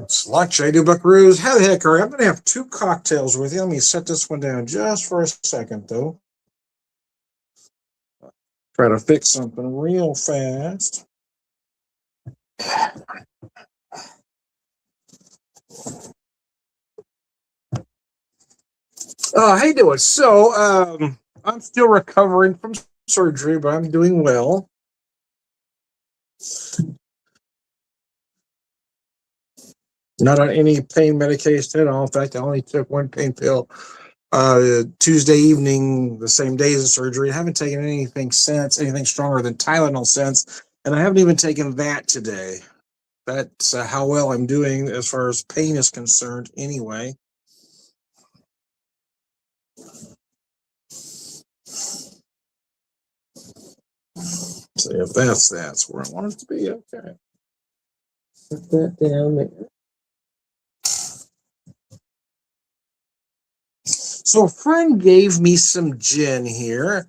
It's lunch, I do buckaroos. How the heck are you? I'm going to have two cocktails with you. Let me set this one down just for a second, though. Try to fix something real fast. How you doing? So, I'm still recovering from surgery, but I'm doing well. Not on any pain medication at all. In fact, I only took one pain pill Tuesday evening, the same day as the surgery. I haven't taken anything since, anything stronger than Tylenol since, and I haven't even taken that today. That's how well I'm doing as far as pain is concerned, anyway. See if that's where I want it to be. Okay. Put that down there. So a friend gave me some gin here,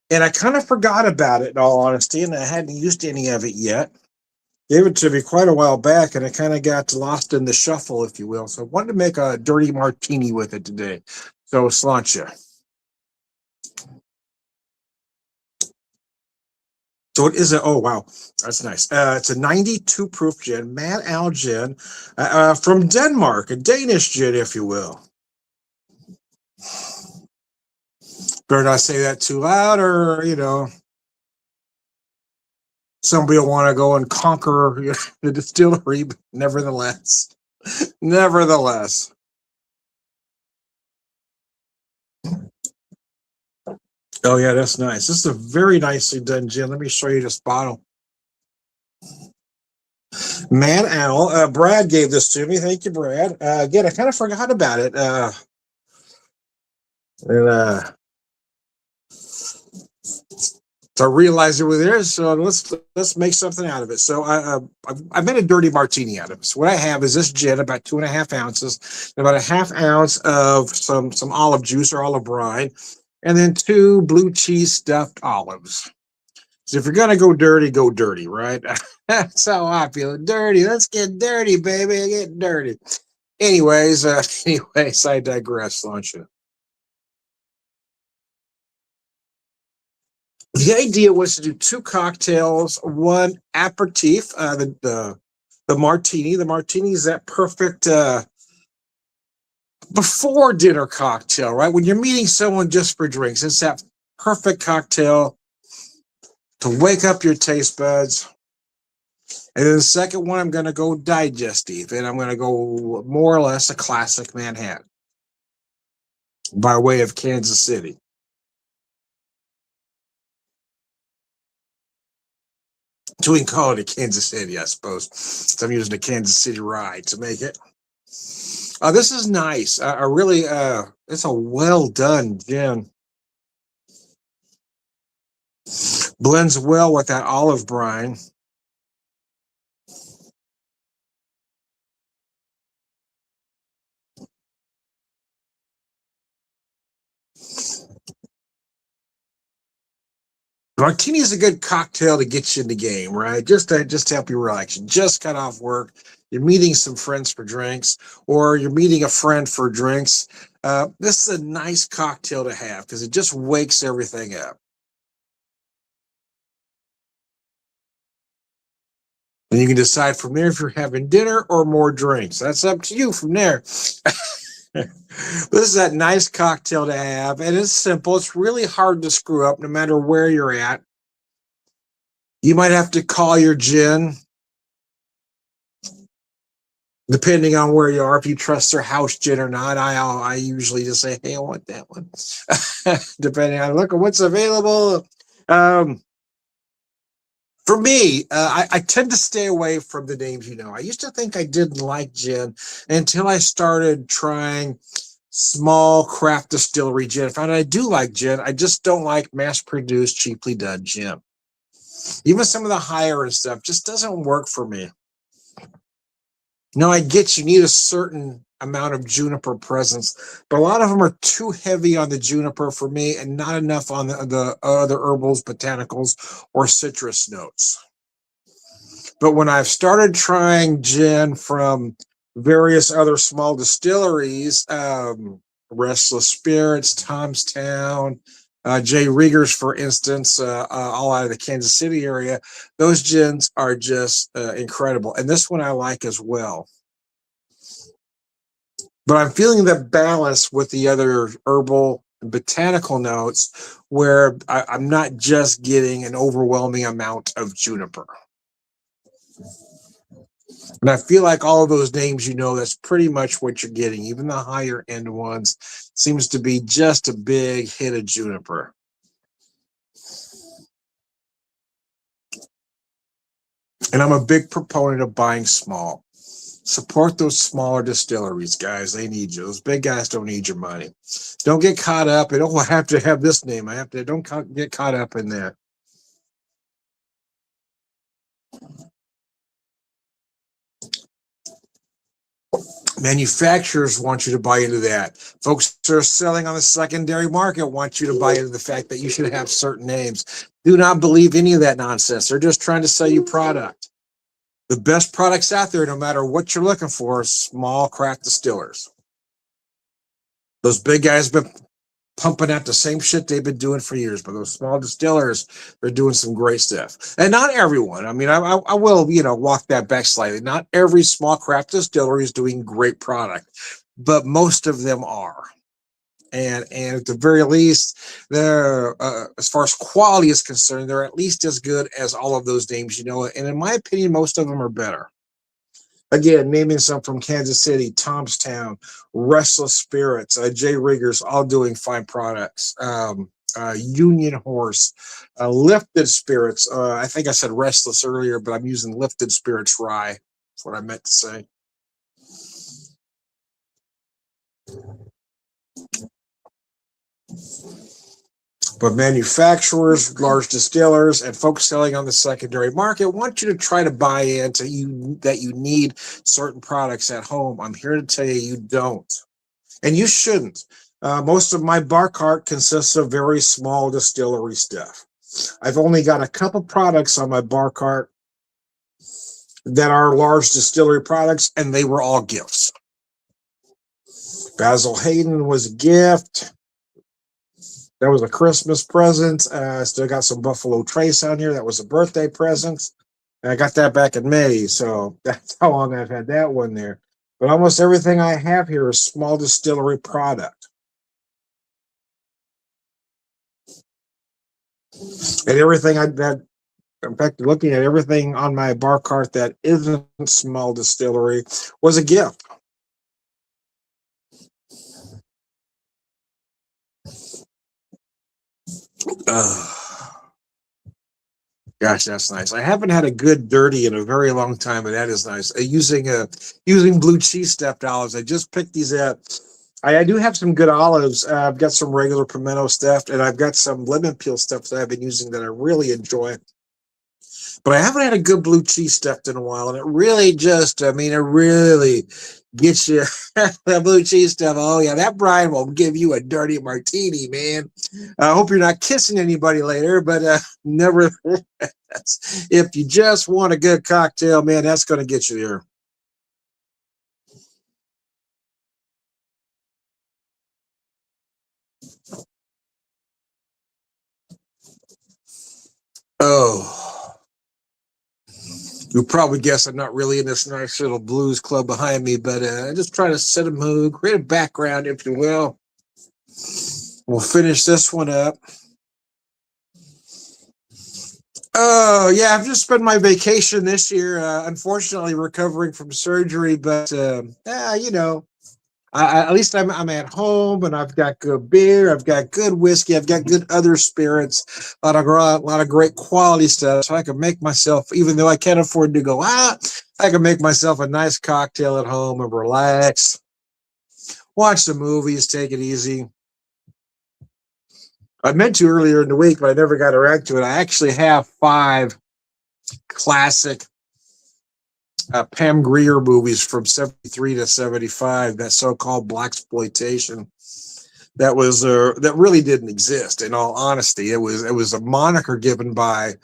and I kind of forgot about it in all honesty, and I hadn't used any of it yet. Gave it to me quite a while back, and it kind of got lost in the shuffle, if you will. So I wanted to make a dirty martini with it today. So sláinte. So it is a, oh wow, that's nice. It's a 92 proof gin, Mad Al gin, from Denmark, a Danish gin, if you will. Better not say that too loud, or somebody will want to go and conquer the distillery. But nevertheless, nevertheless. Oh yeah, that's nice. This is a very nicely done gin. Let me show you this bottle. Man Al, Brad gave this to me. Thank you, Brad. Again, I kind of forgot about it. And so I realized it was there. So let's make something out of it. So I made a dirty martini out of it. So what I have is this gin, about 2.5 ounces, about a half ounce of some olive juice or olive brine, and then 2 blue cheese stuffed olives. So if you're gonna go dirty, right? That's how I feel. Dirty. Let's get dirty, baby. Get dirty. Anyways, I digress, don't you? The idea was to do 2 cocktails, one aperitif, the martini. The martini is that perfect before dinner cocktail, right? When you're meeting someone just for drinks, it's that perfect cocktail to wake up your taste buds. And then the second one, I'm going to go digestive, and I'm going to go more or less a classic Manhattan by way of Kansas City. So we can call it a Kansas City, I suppose. So I'm using a Kansas City rye to make it. This is nice. I really, it's a well done gin. Blends well with that olive brine. Martini is a good cocktail to get you in the game, right? Just to help you relax. You just got off work. You're meeting some friends for drinks, or you're meeting a friend for drinks. This is a nice cocktail to have because it just wakes everything up. And you can decide from there if you're having dinner or more drinks. That's up to you from there. This is that nice cocktail to have, and it's simple. It's really hard to screw up no matter where you're at. You might have to call your gin, depending on where you are, if you trust their house gin or not. I usually just say, hey, I want that one. Depending on, look at what's available. For me, I tend to stay away from the names. I used to think I didn't like gin until I started trying small craft distillery gin. I found I do like gin. I just don't like mass-produced, cheaply done gin. Even some of the higher end stuff just doesn't work for me. No, I get you need a certain amount of juniper presence, but a lot of them are too heavy on the juniper for me and not enough on the other herbals, botanicals, or citrus notes. But when I've started trying gin from various other small distilleries, Restless Spirits, Tom's Town, J. Rieger's, for instance, all out of the Kansas City area. Those gins are just incredible. And this one I like as well. But I'm feeling that balance with the other herbal and botanical notes where I'm not just getting an overwhelming amount of juniper. And I feel like all of those names, that's pretty much what you're getting. Even the higher end ones seems to be just a big hit of juniper. And I'm a big proponent of buying small. Support those smaller distilleries, guys. They need you. Those big guys don't need your money. Don't get caught up in, I have to have this name. Don't get caught up in that. Manufacturers want you to buy into that. Folks that are selling on the secondary market want you to buy into the fact that you should have certain names. Do not believe any of that nonsense. They're just trying to sell you product. The best products out there, no matter what you're looking for, are small craft distillers. Those big guys have been pumping out the same shit they've been doing for years, but those small distillers, they're doing some great stuff. And not everyone. I mean, I will, walk that back slightly. Not every small craft distillery is doing great product, but most of them are. And at the very least, they're as far as quality is concerned, they're at least as good as all of those names, And in my opinion, most of them are better. Again, naming some from Kansas City, Tomstown, Restless Spirits, J. Rieger's, all doing fine products. Union Horse, Lifted Spirits. I think I said Restless earlier, but I'm using Lifted Spirits Rye. That's what I meant to say. But manufacturers, large distillers, and folks selling on the secondary market want you to try to buy into that you need certain products at home. I'm here to tell you don't. And you shouldn't. Most of my bar cart consists of very small distillery stuff. I've only got a couple products on my bar cart that are large distillery products, and they were all gifts. Basil Hayden was a gift. That was a Christmas present. Still got some Buffalo Trace on here. That was a birthday present. And I got that back in May, so that's how long I've had that one there. But almost everything I have here is small distillery product. And everything in fact, looking at everything on my bar cart that isn't small distillery was a gift. Gosh, that's nice. I haven't had a good dirty in a very long time, but that is nice. Using blue cheese stuffed olives. I just picked these up. I do have some good olives. I've got some regular pimento stuffed, and I've got some lemon peel stuff that I've been using that I really enjoy. But I haven't had a good blue cheese stuffed in a while, and it really it really gets you that blue cheese stuff. Oh yeah, that brine will give you a dirty martini, man. I hope you're not kissing anybody later, but never. If you just want a good cocktail, man, that's going to get you there. Oh, you'll probably guess I'm not really in this nice little blues club behind me, but I just try to set a mood, create a background, if you will. We'll finish this one up. Oh, yeah, I've just spent my vacation this year, unfortunately recovering from surgery, but, at least I'm at home, and I've got good beer, I've got good whiskey, I've got good other spirits, a lot of great quality stuff. So I can make myself, even though I can't afford to go out, I can make myself a nice cocktail at home and relax, watch the movies, take it easy. I meant to earlier in the week, but I never got around to it. I actually have 5 classic Pam Grier movies from 73 to 75, that so-called blaxploitation that really didn't exist. In all honesty, it was a moniker given by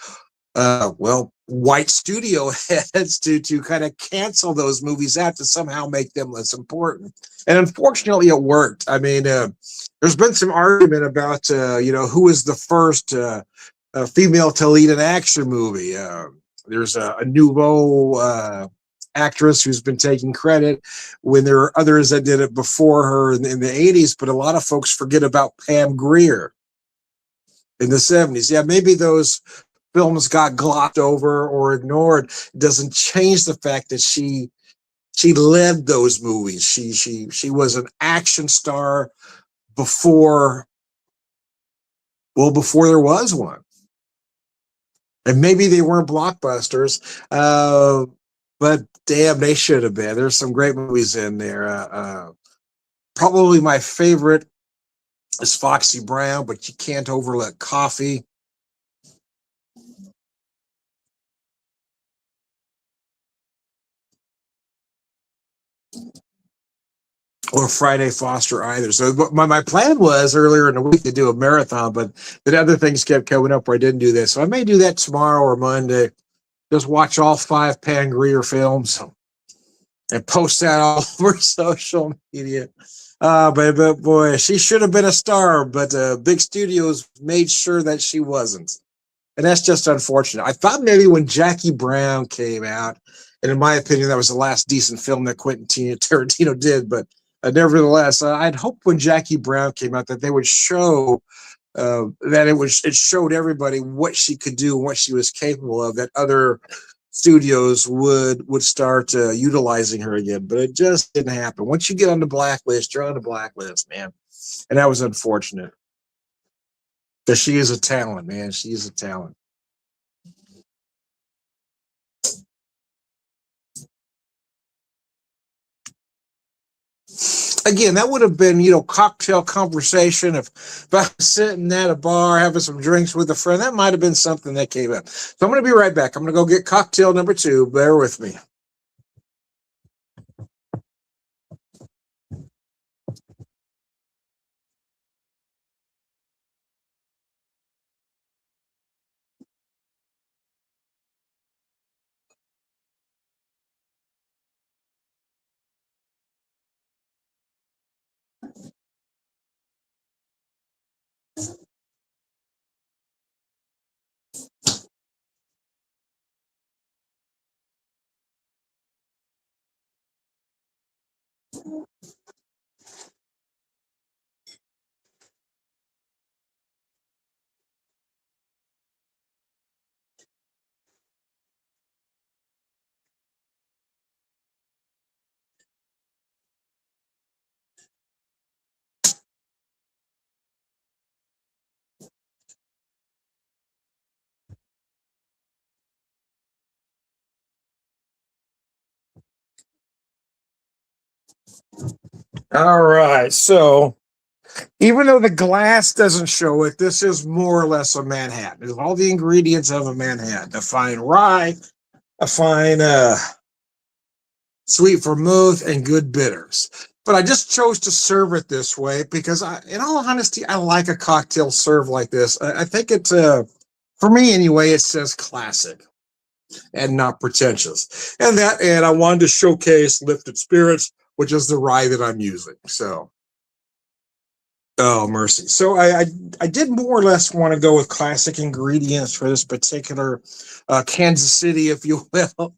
well, white studio heads to kind of cancel those movies out to somehow make them less important. And unfortunately, it worked. I mean, there's been some argument about who was the first female to lead an action movie. There's a nouveau actress who's been taking credit when there are others that did it before her in the 80s, but a lot of folks forget about Pam Grier in the 70s. Yeah, maybe those films got glossed over or ignored. It doesn't change the fact that she led those movies. She was an action star before, well, before there was one. And maybe they weren't blockbusters, but damn, they should have been. There's some great movies in there. Probably my favorite is Foxy Brown, but you can't overlook Coffee. Or Friday Foster either. So my plan was earlier in the week to do a marathon, but then other things kept coming up where I didn't do this. So I may do that tomorrow or Monday. Just watch all 5 Pam Grier films and post that all over social media. But boy, she should have been a star, but big studios made sure that she wasn't. And that's just unfortunate. I thought maybe when Jackie Brown came out, and in my opinion, that was the last decent film that Quentin Tarantino did, but nevertheless, I'd hoped when Jackie Brown came out that they would show that it showed everybody what she could do and what she was capable of. That other studios would start utilizing her again, but it just didn't happen. Once you get on the blacklist, you're on the blacklist, man, and that was unfortunate. Because she is a talent, man. She is a talent. Again, that would have been, cocktail conversation. If I was sitting at a bar having some drinks with a friend, that might have been something that came up. So I'm going to be right back. I'm going to go get cocktail number 2. Bear with me. All right. So even though the glass doesn't show it, this is more or less a Manhattan. There's all the ingredients of a Manhattan: a fine rye, a fine sweet vermouth, and good bitters. But I just chose to serve it this way because, in all honesty, I like a cocktail served like this. I think it's, for me anyway, it says classic and not pretentious. And I wanted to showcase Lifted Spirits, which is the rye that I'm using. So, oh mercy. So I did more or less want to go with classic ingredients for this particular Kansas City, if you will.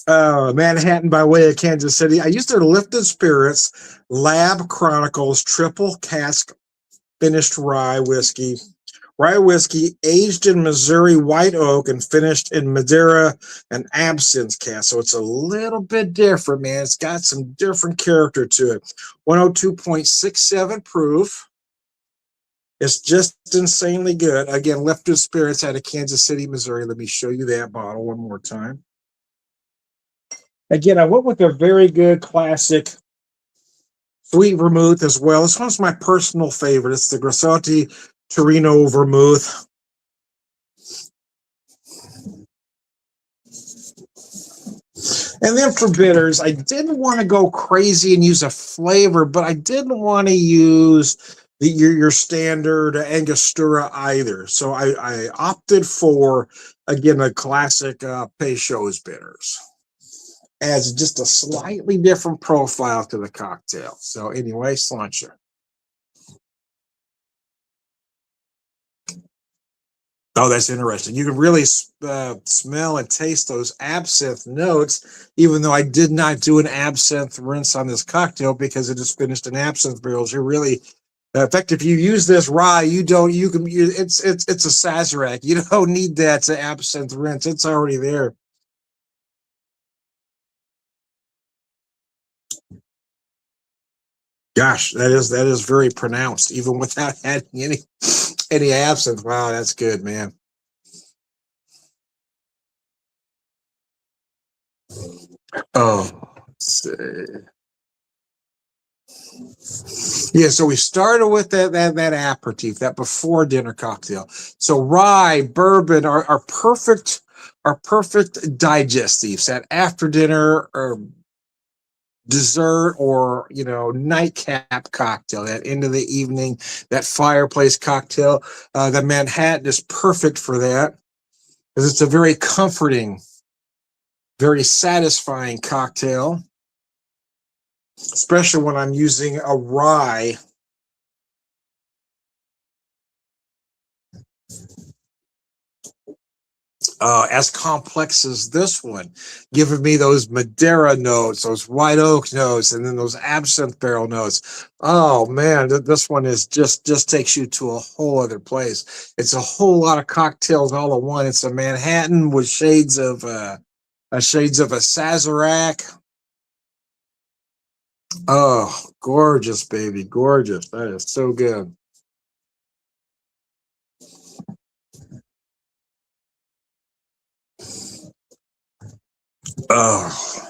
Manhattan by way of Kansas City. I used their Lifted Spirits Lab Chronicles triple cask finished rye whiskey aged in Missouri white oak and finished in Madeira and absinthe cask. So it's a little bit different, man. It's got some different character to it. 102.67 proof. It's just insanely good. Again, Lifted Spirits out of Kansas City, Missouri. Let me show you that bottle one more time. Again, I went with a very good classic sweet vermouth as well. This one's my personal favorite. It's the Grassotti Torino Vermouth. And then for bitters, I didn't want to go crazy and use a flavor, but I didn't want to use your standard Angostura either. So I opted for, again, a classic Peychaud's bitters as just a slightly different profile to the cocktail. So anyway, Sláinte. Oh, that's interesting. You can really smell and taste those absinthe notes, even though I did not do an absinthe rinse on this cocktail because it is finished in absinthe barrels. You really, in fact, if you use this rye, you don't. It's a Sazerac. You don't need that to absinthe rinse. It's already there. Gosh, that is very pronounced, even without adding any absinthe. Wow, that's good, man. Oh, let's see. Yeah, so we started with that aperitif, that before dinner cocktail. So rye, bourbon are perfect digestives. That after dinner or dessert or nightcap cocktail. That end of the evening, that fireplace cocktail. The Manhattan is perfect for that because it's a very comforting, very satisfying cocktail, especially when I'm using a rye as complex as this one, giving me those Madeira notes, those white oak notes, and then those absinthe barrel notes. Oh man, this one is just takes you to a whole other place. It's a whole lot of cocktails all in one. It's a Manhattan with shades of a Sazerac. Oh, gorgeous, baby, gorgeous. That is so good. Oh,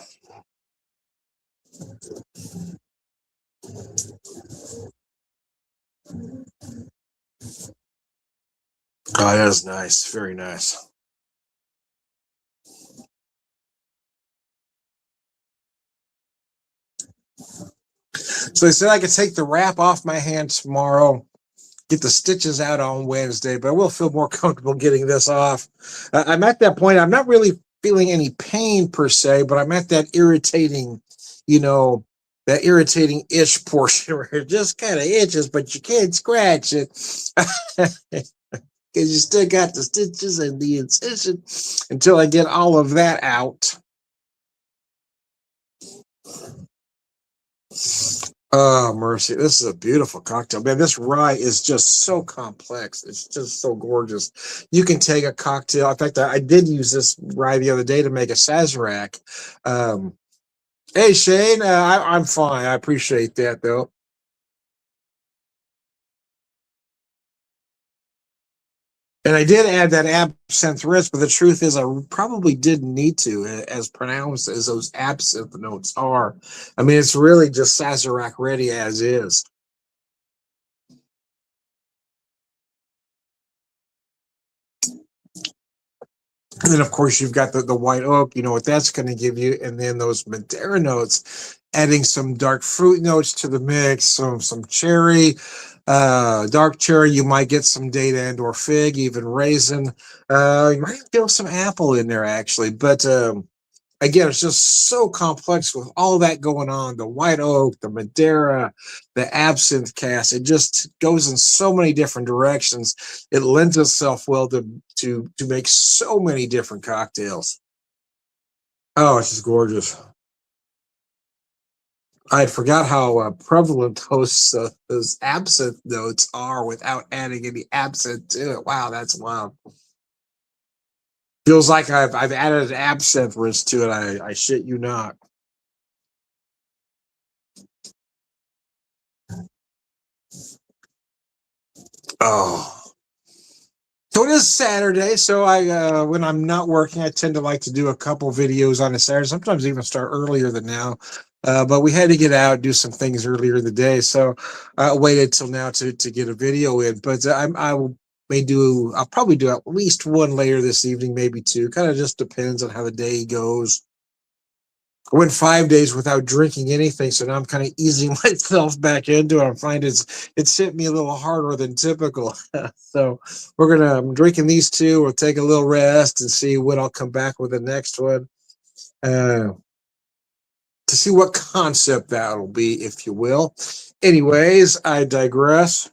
oh, that is nice. Very nice. So they said I could take the wrap off my hand tomorrow, get the stitches out on Wednesday, but I will feel more comfortable getting this off. I'm at that point. I'm not really feeling any pain per se, but I'm at that irritating, you know, that irritating itch portion where it just kind of itches, but you can't scratch it because you still got the stitches and the incision until I get all of that out. Oh, mercy. This is a beautiful cocktail. Man, this rye is just so complex. It's just so gorgeous. You can take a cocktail. In fact, I did use this rye the other day to make a Sazerac. Um, hey, Shane, I'm fine. I appreciate that, though. And I did add that absinthe rinse, but the truth is, I probably didn't need to, as pronounced as those absinthe notes are. I mean, it's really just Sazerac ready as is. And then, of course, you've got the white oak, you know what that's going to give you. And then those Madeira notes, adding some dark fruit notes to the mix, some cherry, dark cherry. You might get some date and or fig, even raisin. You might get some apple in there, actually. But again, it's just so complex with all that going on. The white oak, the Madeira, the absinthe cast. It just goes in so many different directions. It lends itself well to make so many different cocktails. Oh, it's just gorgeous. I had forgot how prevalent those absinthe notes are without adding any absinthe to it. Wow, that's wild. Feels like I've added an absinthe rinse to it. I shit you not. Oh. So it is Saturday, so I when I'm not working, I tend to like to do a couple videos on a Saturday. Sometimes even start earlier than now. But we had to get out, do some things earlier in the day, so I waited till now to get a video in. But I will may do I'll probably do at least one later this evening, maybe two. Kind of just depends on how the day goes. I went 5 days without drinking anything, so now I'm kind of easing myself back into it. I'm finding it's hit me a little harder than typical. So I'm drinking these two. We'll take a little rest and see what I'll come back with the next one. Uh, to see what concept that'll be, if you will. Anyways, I digress.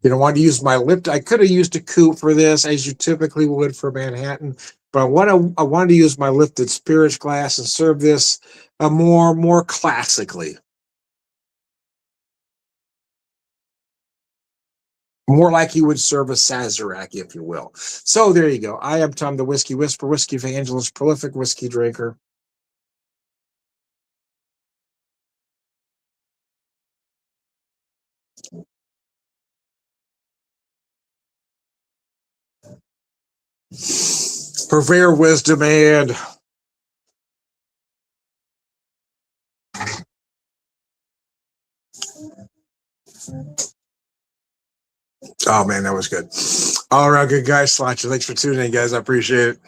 You know, I wanted to use my lip. I could have used a coupe for this, as you typically would for Manhattan, but I wanted to use my lifted spirits glass and serve this more classically, more like you would serve a Sazerac, if you will. So there you go. I am Tom, the Whiskey Whisperer, whiskey evangelist, prolific whiskey drinker. Purveyor wisdom and oh man, that was good. All right, good guys. Sláinte. Thanks for tuning in, guys. I appreciate it.